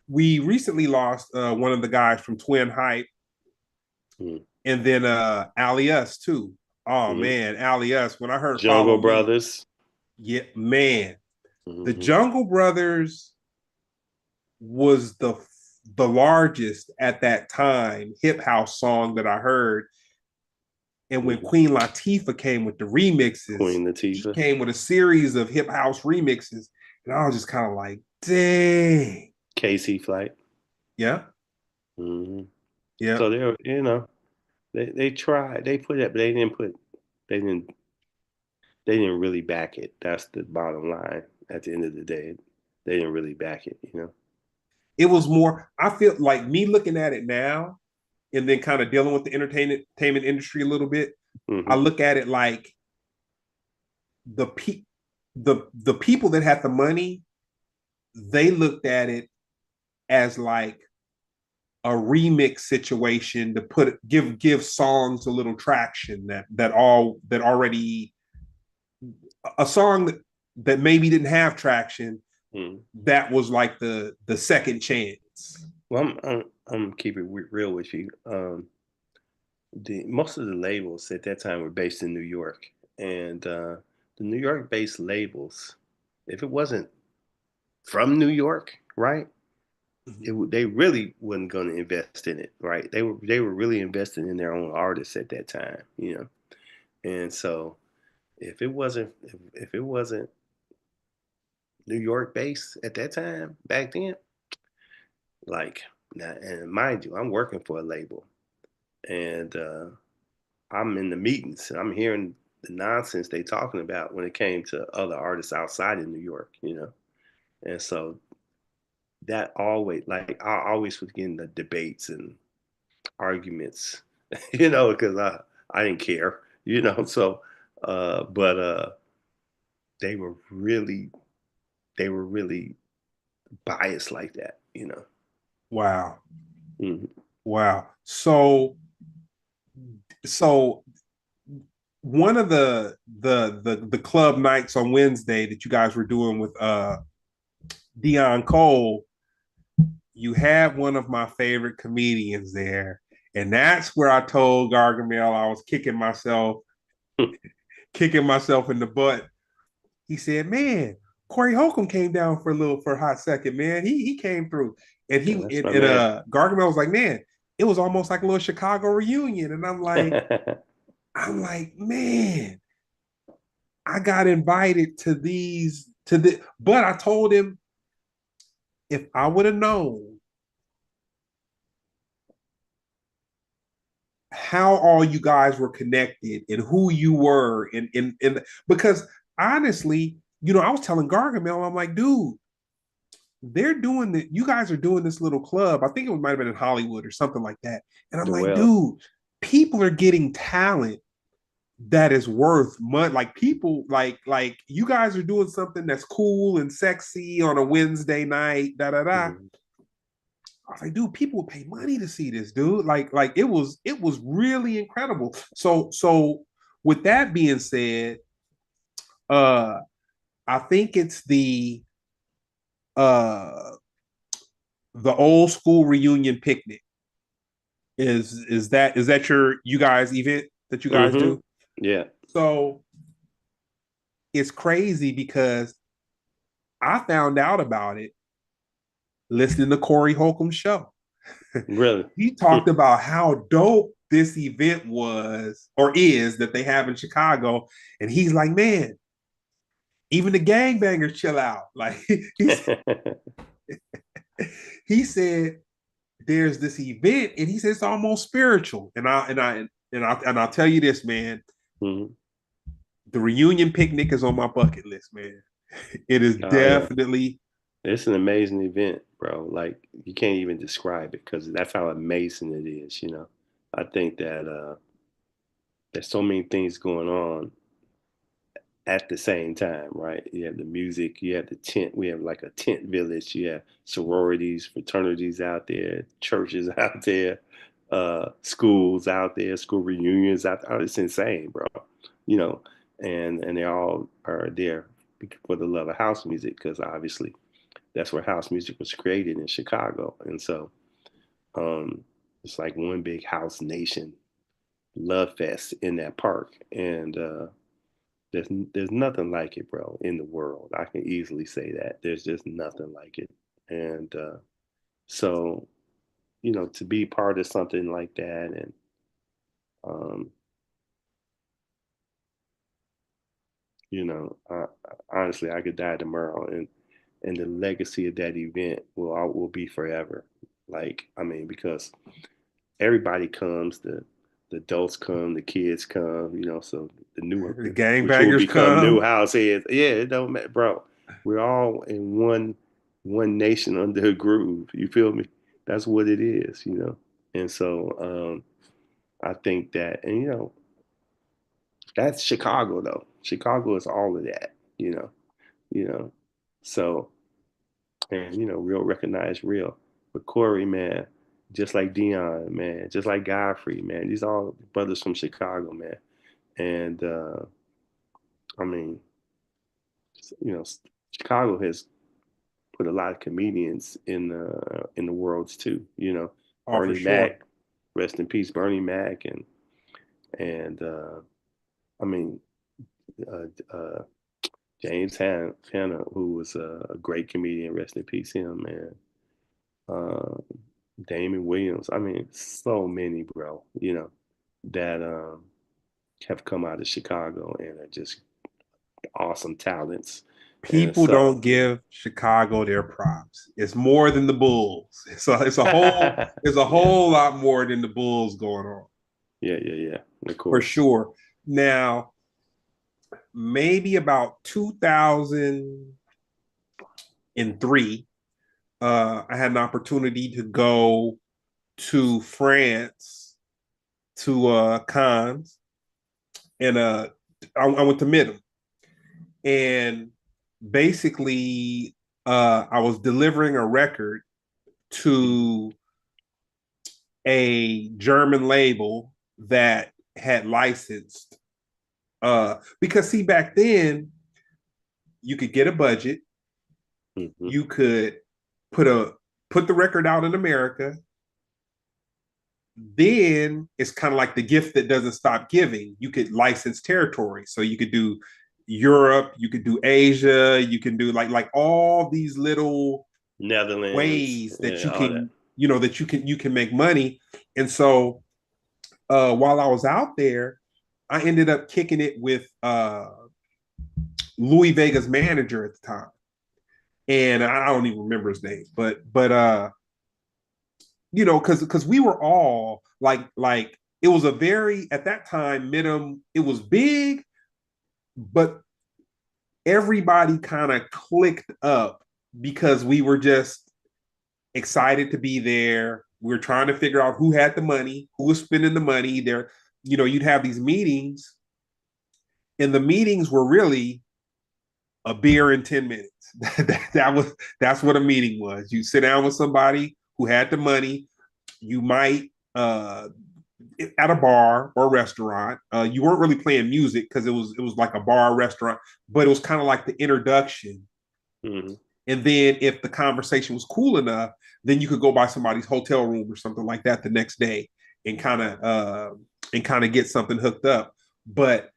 Speaker 1: one of the guys from Twin Hype,
Speaker 2: Mm,
Speaker 1: and then Alias too. Oh
Speaker 2: mm.
Speaker 1: man, Alias. When I heard
Speaker 2: Jungle
Speaker 1: Follow Me,
Speaker 2: Brothers.
Speaker 1: yeah, man, the
Speaker 2: Hmm.
Speaker 1: Jungle Brothers was the largest at that time hip house song that I heard. And when
Speaker 2: Hmm.
Speaker 1: Queen Latifah came with the remixes,
Speaker 2: Queen
Speaker 1: she
Speaker 2: Latifah.
Speaker 1: came with a series of hip house remixes, and I was just kind of like, dang,
Speaker 2: KC Flight.
Speaker 1: yeah,
Speaker 2: Hmm.
Speaker 1: yeah.
Speaker 2: So they tried, they put it, but they didn't they didn't really back it. That's the bottom line at the end of the day. they didn't really back it, you know.
Speaker 1: It was more, I feel like me looking at it now and then kind of dealing with the entertainment industry a little bit, I
Speaker 2: Hmm.
Speaker 1: look at it like the pe- the people that had the money, they looked at it as like a remix situation to give songs a little traction that already a song that maybe didn't have traction,
Speaker 2: Hmm.
Speaker 1: that was like the second chance.
Speaker 2: Well, I'm keep it real with you. The most of the labels at that time were based in New York, and the New York-based labels, if it wasn't from New York, right, they really wasn't going to invest in it, right? They were really investing in their own artists at that time, you know. And so if it wasn't New York based at that time back then, like now, and mind you, I'm working for a label, and I'm in the meetings and I'm hearing the nonsense they talking about when it came to other artists outside of New York, you know. And so that always, like, I always was getting the debates and arguments, you know, because I didn't care, you know. So, but they were really they were really biased like that, you know.
Speaker 1: Wow.
Speaker 2: Hmm.
Speaker 1: Wow. So one of the club nights on Wednesday that you guys were doing with Dion Cole, you had one of my favorite comedians there. And that's where I told Gargamel I was kicking myself in the butt. He said, "Man, Corey Holcomb came down for a hot second, man. He came through." And
Speaker 2: Yeah,
Speaker 1: he
Speaker 2: that's my
Speaker 1: and
Speaker 2: man.
Speaker 1: Gargamel was like, "Man, it was almost like a little Chicago reunion." And I'm like, man, I got invited to the, but I told him if I would have known how all you guys were connected and who you were, and because honestly, I was telling Gargamel, I'm like, dude, they're doing that. You guys are doing this little club. I think it might have been in Hollywood or something like that. And I'm
Speaker 2: The
Speaker 1: like,
Speaker 2: well.
Speaker 1: dude, people are getting talent that is worth money. Like people, like you guys are doing something that's cool and sexy on a Wednesday night. Da da da.
Speaker 2: Hmm.
Speaker 1: I was like, dude, people would pay money to see this, dude. Like it was really incredible. So with that being said, uh, I think it's uh the old school reunion picnic. Is that you guys event that you guys
Speaker 2: Hmm.
Speaker 1: do?
Speaker 2: Yeah.
Speaker 1: So it's crazy because I found out about it listening to Corey Holcomb's show.
Speaker 2: Really.
Speaker 1: He talked about how dope this event was or is that they have in Chicago. And he's like, man, even the gangbangers chill out. Like he said, there's this event, and he said it's almost spiritual. And I'll tell you this, man,
Speaker 2: Hmm.
Speaker 1: the reunion picnic is on my bucket list, man. It is
Speaker 2: Oh yeah.
Speaker 1: definitely
Speaker 2: It's an amazing event, bro. Like you can't even describe it because that's how amazing it is, you know. I think that there's so many things going on at the same time, right? You have the music, you have the tent, we have like a tent village, you have sororities, fraternities out there, churches out there, schools out there, school reunions out there. It's insane, bro. You know, and they all are there for the love of house music because obviously that's where house music was created in Chicago. And so um, it's like one big house nation love fest in that park. And there's nothing like it, bro, in the world. I can easily say that. There's just nothing like it. And so, to be part of something like that and um, honestly, I could die tomorrow and the legacy of that event will be forever. Like, I mean, because everybody comes, the adults come, the kids come, so the new
Speaker 1: the
Speaker 2: which will
Speaker 1: gangbangers
Speaker 2: become new
Speaker 1: come.
Speaker 2: house heads. Yeah, it don't matter, bro. We're all in one. one nation under a groove. You feel me? That's what it is, you know. And so I think that, and that's Chicago though. Chicago is all of that, you know. So, and real recognize real. But Corey, man, just like Dion, man, just like Godfrey, man, these all brothers from Chicago, man. And I mean, you know, Chicago has put a lot of comedians in the worlds too.
Speaker 1: Oh, for
Speaker 2: Bernie
Speaker 1: sure.
Speaker 2: Mac, rest in peace, Bernie Mac, and I mean uh, uh, James Hanna, who was a great comedian, rest in peace him, man. Uh, Damon Williams. I mean, so many, bro. That have come out of Chicago and are just awesome talents. And
Speaker 1: People
Speaker 2: so,
Speaker 1: don't give Chicago their props. It's more than the Bulls. It's a
Speaker 2: yeah,
Speaker 1: whole lot more than the Bulls going on
Speaker 2: yeah, of
Speaker 1: for
Speaker 2: course.
Speaker 1: sure. Now, maybe about 2003, I had an opportunity to go to France to Cannes, and I went to meet him. And basically, I was delivering a record
Speaker 2: Mhm.
Speaker 1: to a German label that had licensed. Because see, back then you could get a budget,
Speaker 2: Mhm.
Speaker 1: you could put a put the record out in America. Then it's kind of like the gift that doesn't stop giving. You could license territory, so you could do Europe, you could do Asia, you can do like all these little
Speaker 2: Netherlands,
Speaker 1: ways that
Speaker 2: yeah,
Speaker 1: you
Speaker 2: all that.
Speaker 1: can, that you can make money. And so while I was out there, I ended up kicking it with Louis Vega's manager at the time, and I don't even remember his name, but because we were all like it was a very at that time Midam. It was big, but everybody kind of clicked up because we were just excited to be there. We were trying to figure out who had the money, who was spending the money. There, you'd have these meetings, and the meetings were really a beer in 10 minutes. That's what a meeting was. You sit down with somebody who had the money. You might at a bar or restaurant. You weren't really playing music because it was like a bar restaurant, but it was kind of like the introduction.
Speaker 2: Hmm.
Speaker 1: And then if the conversation was cool enough, then you could go by somebody's hotel room or something like that the next day and kind of get something hooked up. But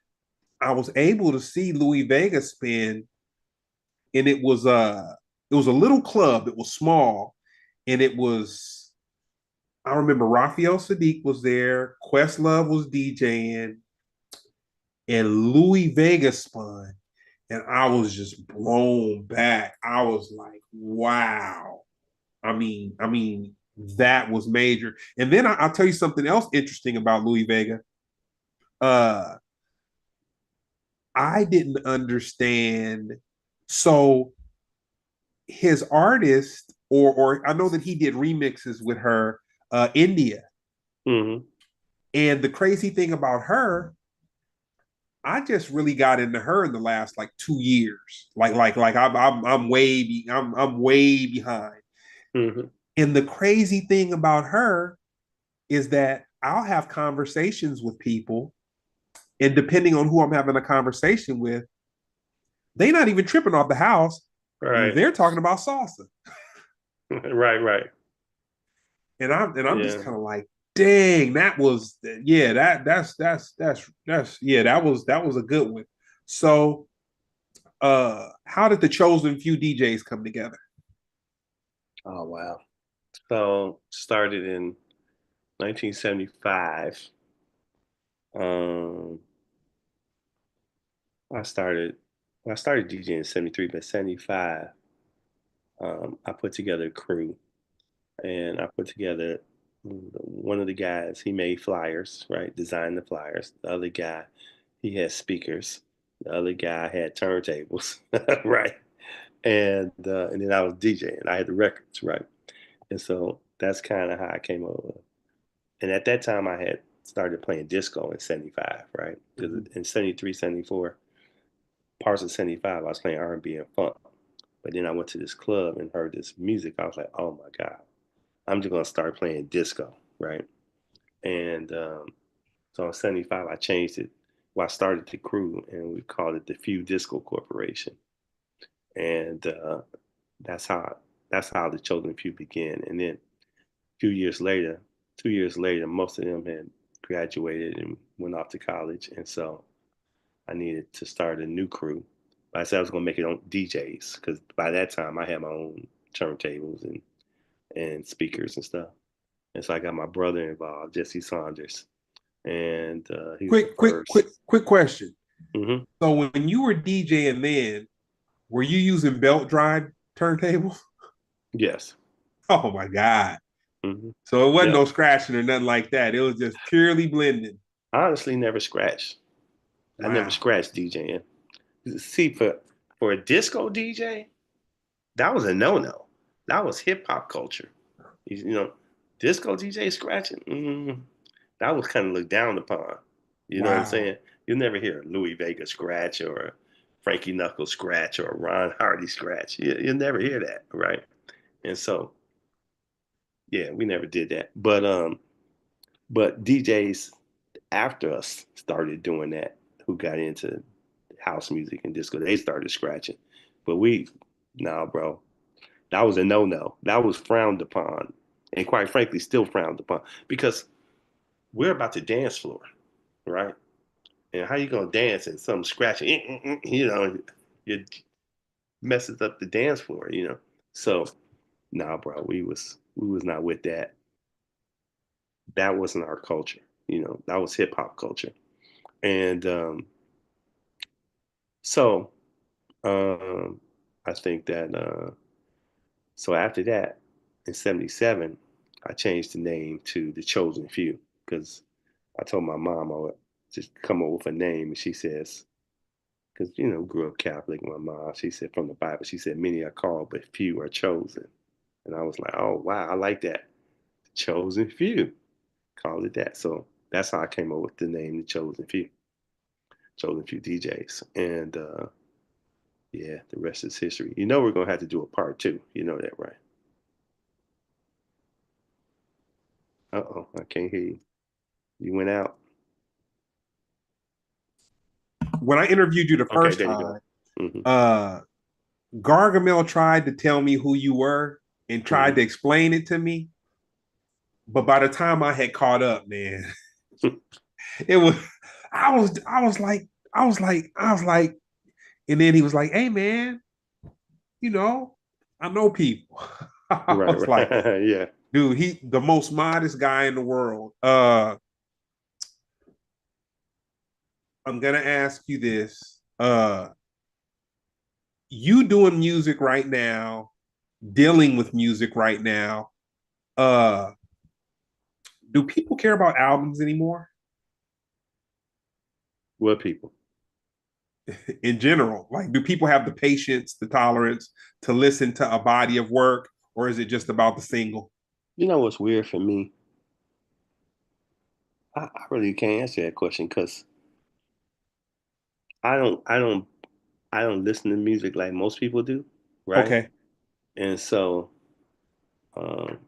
Speaker 1: I was able to see Louis Vega spin, and it was a little club. It was small, and it was. I remember Raphael Sadiq was there, Questlove was DJing, and Louis Vega spun, and I was just blown back. I was like, wow. I mean, that was major. And then I'll tell you something else interesting about Louis Vega. Uh, I didn't understand. So his artist, or I know that he did remixes with her, India.
Speaker 2: Hmm.
Speaker 1: And the crazy thing about her, I just really got into her in the last like 2 years. Like I'm way behind.
Speaker 2: Hmm.
Speaker 1: And the crazy thing about her is that I'll have conversations with people, and depending on who I'm having a conversation with, they're not even tripping off the house.
Speaker 2: Right.
Speaker 1: They're talking about salsa.
Speaker 2: Right.
Speaker 1: And I'm just
Speaker 2: Yeah.
Speaker 1: kind of like, dang, that was yeah, that's yeah, that was a good one. So how did the chosen few DJs come together?
Speaker 2: Oh wow. So started in 1975. Um, I started I started DJing in 73, but 75, I put together a crew, and I put together one of the guys, he made flyers, right? Designed the flyers. The other guy, he had speakers. The other guy had turntables, right? And then I was DJing. I had the records, right? And so that's kind of how I came over. And at that time, I had started playing disco in '75, right? Because
Speaker 1: Mhm.
Speaker 2: in '73, '74, parts of '75, I was playing R&B and funk. But then I went to this club and heard this music. I was like, oh my God, I'm just gonna start playing disco, right? And so in '75, I changed it. Well, I started the crew and we called it the Few Disco Corporation. And that's how that's how the Chosen Few began. And then a few years later, 2 years later, most of them had graduated and went off to college. And so I needed to start a new crew. But I said I was gonna make it on DJs because by that time I had my own turntables and speakers and stuff. And so I got my brother involved, Jesse Saunders, and he was the
Speaker 1: Quick, quick,
Speaker 2: first.
Speaker 1: quick, quick question.
Speaker 2: Hmm.
Speaker 1: So when you were DJing then, were you using belt drive turntables?
Speaker 2: Yes.
Speaker 1: Oh my God.
Speaker 2: Hmm.
Speaker 1: So it wasn't
Speaker 2: Yep.
Speaker 1: no scratching or nothing like that. It was just purely blending.
Speaker 2: Honestly, never scratched. I never
Speaker 1: Wow.
Speaker 2: scratched DJing. See, for a disco DJ, that was a no-no. That was hip hop culture. You know, disco DJ scratching, that was kind of looked down upon. You know what I'm
Speaker 1: Wow.
Speaker 2: saying? You'll never hear a Louis Vega scratch or a Frankie Knuckles scratch or a Ron Hardy scratch. You'll never hear that, right? And so, yeah, we never did that. But DJs after us started doing that, who got into house music and disco. They started scratching, but nah, bro, that was a no-no. That was frowned upon, and quite frankly, still frowned upon because we're about to dance floor, right? And how you gonna dance and some scratching? You know, it messes up the dance floor. You know, so nah, bro, we was not with that. That wasn't our culture. You know, that was hip hop culture, and so um, I think that so after that, in '77, I changed the name to the Chosen Few because I told my mom I would just come up with a name, and she says, because grew up Catholic. My mom, she said from the Bible, she said many are called, but few are chosen. And I was like, oh wow, I like that, Chosen Few. Called it that. So that's how I came up with the name, the Chosen Few, Chosen Few DJs, and yeah, the rest is history. We're gonna have to do a part two. You know that, right? Uh-oh, I can't hear you. You went out.
Speaker 1: When I interviewed you the
Speaker 2: Okay,
Speaker 1: first
Speaker 2: there you go.
Speaker 1: time,
Speaker 2: Hmm.
Speaker 1: uh Gargamel tried to tell me who you were and tried
Speaker 2: Hmm.
Speaker 1: to explain it to me. But by the time I had caught up, man, it was I was like, and then he was like, hey man, you know, I know people. I
Speaker 2: Right,
Speaker 1: was like,
Speaker 2: right. Yeah.
Speaker 1: dude, he the most modest guy in the world. I'm gonna ask you this. You doing music right now, dealing with music right now. Uh, do people care about albums anymore?
Speaker 2: What people?
Speaker 1: In general, like, do people have the patience, the tolerance to listen to a body of work, or is it just about the single?
Speaker 2: You know what's weird for me? I really can't answer that question because I don't, I don't, I don't listen to music like most people do, right?
Speaker 1: Okay.
Speaker 2: And so, um,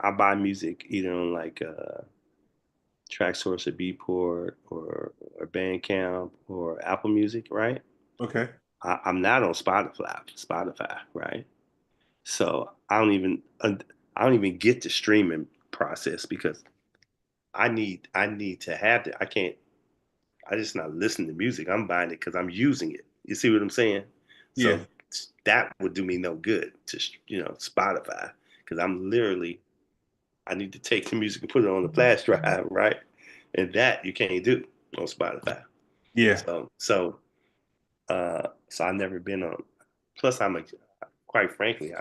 Speaker 2: I buy music either on like Tracksource or Beatport or Bandcamp or Apple Music, right?
Speaker 1: Okay.
Speaker 2: I'm not on Spotify, right? So I don't even get the streaming process because I need to have it. I can't. I just not listen to music. I'm buying it because I'm using it. You see what I'm saying?
Speaker 1: Yeah.
Speaker 2: So that would do me no good to Spotify because I'm literally I need to take the music and put it on the flash drive, right? And that you can't do on Spotify.
Speaker 1: Yeah.
Speaker 2: So I've never been on. Plus, quite frankly,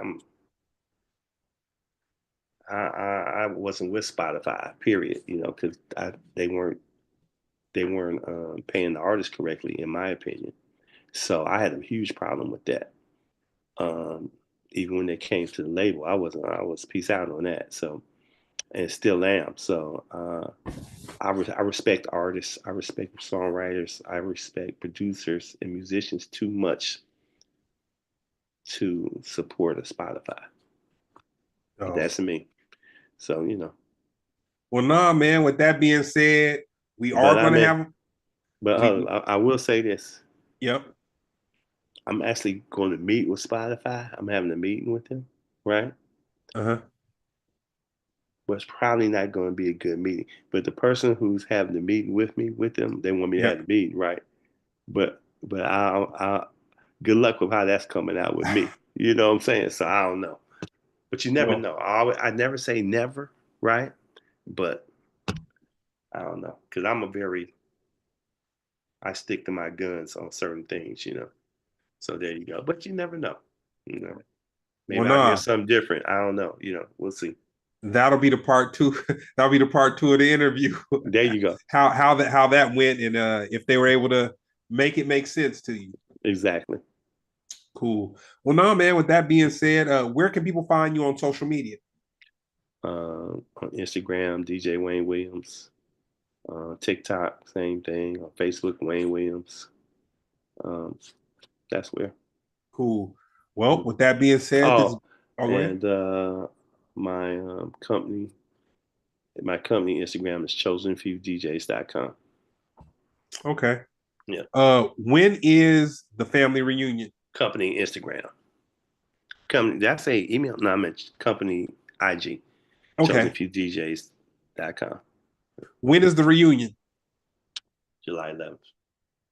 Speaker 2: I wasn't with Spotify, period. Because they weren't paying the artist correctly, in my opinion. So I had a huge problem with that. Um, Even when it came to the label, I was peace out on that. So and still am. So I respect artists, I respect songwriters, I respect producers and musicians too much to support a Spotify. But
Speaker 1: Oh.
Speaker 2: that's me. So
Speaker 1: Well, nah, man. With that being said, we
Speaker 2: but
Speaker 1: are
Speaker 2: I
Speaker 1: going to
Speaker 2: mean,
Speaker 1: have
Speaker 2: but I will say this.
Speaker 1: yep.
Speaker 2: I'm actually going to meet with Spotify. I'm having a meeting with them, right?
Speaker 1: Uh-huh.
Speaker 2: But it's probably not going to be a good meeting. But the person who's having the meeting with me, with them, they want me to have
Speaker 1: Yep.
Speaker 2: the meeting, right? But I good luck with how that's coming out with me. You know what I'm saying? So I don't know. But you never
Speaker 1: Well,
Speaker 2: know. I never say never, right? But I don't know because I stick to my guns on certain things. So there you go. But you never know. You know,
Speaker 1: well,
Speaker 2: maybe I'll hear
Speaker 1: nah.
Speaker 2: something different. I don't know. We'll see.
Speaker 1: That'll be the part two. That'll be the part two of the interview.
Speaker 2: There you go.
Speaker 1: How that went, and if they were able to make it make sense to you.
Speaker 2: Exactly.
Speaker 1: Cool. Well, no, man. With that being said, where can people find you on social media?
Speaker 2: On Instagram, DJ Wayne Williams. TikTok, same thing. On Facebook, Wayne Williams. Um, that's where.
Speaker 1: Cool. Well,
Speaker 2: Mm.
Speaker 1: with that being said, this is
Speaker 2: Oh,
Speaker 1: oh, go ahead.
Speaker 2: and my my company Instagram is chosenfewdjs.com.
Speaker 1: Okay.
Speaker 2: Yeah,
Speaker 1: When is the family reunion?
Speaker 2: company Instagram. Company, did I say email? No, I meant company IG,
Speaker 1: Okay.
Speaker 2: chosenfewdjs.com.
Speaker 1: When is the reunion?
Speaker 2: July 11th,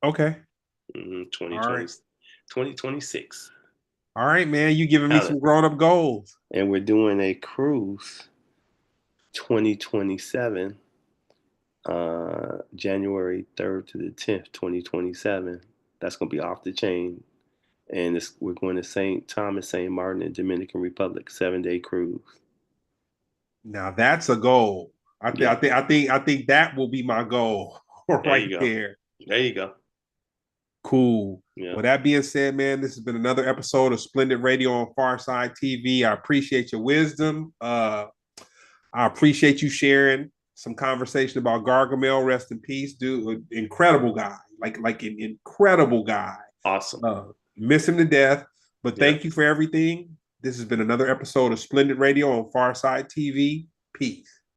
Speaker 1: Okay.
Speaker 2: 2020,
Speaker 1: All right.
Speaker 2: 2026.
Speaker 1: All right, man. You giving me
Speaker 2: Count it.
Speaker 1: some grown up goals.
Speaker 2: And we're doing a cruise 2027, January 3rd to the 10th, 2027. That's going to be off the chain. And we're going to St. Thomas, St. Martin, and Dominican Republic, 7-day cruise.
Speaker 1: Now that's a goal.
Speaker 2: Yeah,
Speaker 1: I think that will be my goal
Speaker 2: there you
Speaker 1: right
Speaker 2: go.
Speaker 1: there.
Speaker 2: There you go.
Speaker 1: Cool.
Speaker 2: Yeah,
Speaker 1: Well, that being said, man, this has been another episode of Splendid Radio on Farside TV. I appreciate your wisdom. I appreciate you sharing some conversation about Gargamel. Rest in peace, dude. Incredible guy, like an incredible guy.
Speaker 2: awesome.
Speaker 1: Miss him to death. But
Speaker 2: Yeah.
Speaker 1: thank you for everything. This has been another episode of Splendid Radio on Farside TV. Peace.